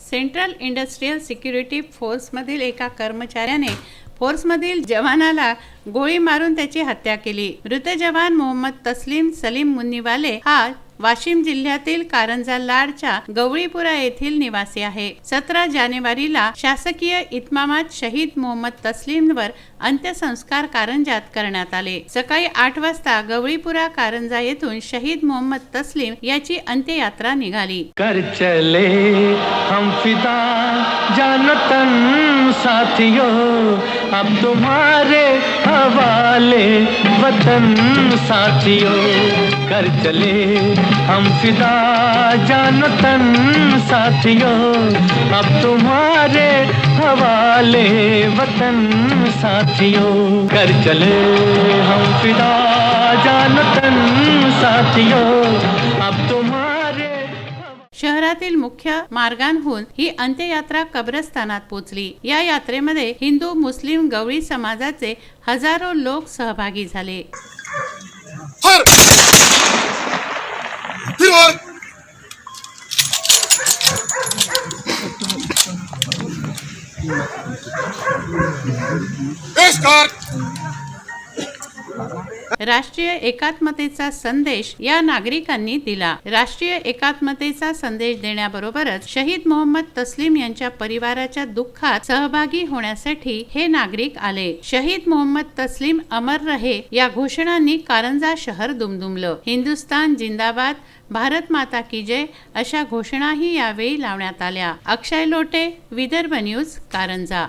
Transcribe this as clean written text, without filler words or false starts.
Central industrial security फोर्समधील एका कर्मचाऱ्याने फोर्समधील जवानाला गोळी मारून त्याची हत्या केली। मृत जवान मोहम्मद तस्लीम सलीम मुन्नीवाले हा वाशिम जिल्ह्यातील कारंजा लाडच्या गवळीपुरा येथील निवासी आहे। 17 जानेवारीला शासकीय इतमामात शहीद मोहम्मद तस्लीमवर अंत्यसंस्कार कारंजात करण्यात आले। सकाळी 8 वाजता गवळीपुरा कारंजा येथून शहीद मोहम्मद तस्लीम याची अंत्ययात्रा निघाली। कर चले हम फिदा जानतन साथियों, अब तुम्हारे हवाले वतन साथियों। कर चले हम फिदा जानतन साथियों, अब तुम्हारे हवाले वतन साथियों। कर चले हम फिदा जानतन साथियों, अब तुम्हारे। शहरातील मुख्य मार्गांहून ही अंत्ययात्रा कब्रस्तानात पोहोचली। या यात्रेमध्ये हिंदू मुस्लिम गवळी समाजाचे हजारो लोक सहभागी झाले। राष्ट्रीय एकात्मतेचा संदेश या नागरिकांनी दिला। राष्ट्रीय एकात्मतेचा संदेश देण्याबरोबरच शहीद मोहम्मद तस्लीम यांच्या परिवाराच्या दुःखात सहभागी होण्यासाठी हे नागरिक आले। शहीद मोहम्मद तस्लीम अमर रहे या घोषणांनी कारंजा शहर दुमदुमलं। हिंदुस्तान जिंदाबाद, भारत माता की जय अशा घोषणाही यावेळी लावण्यात आल्या। अक्षय लोटे, विदर्भ न्यूज, कारंजा।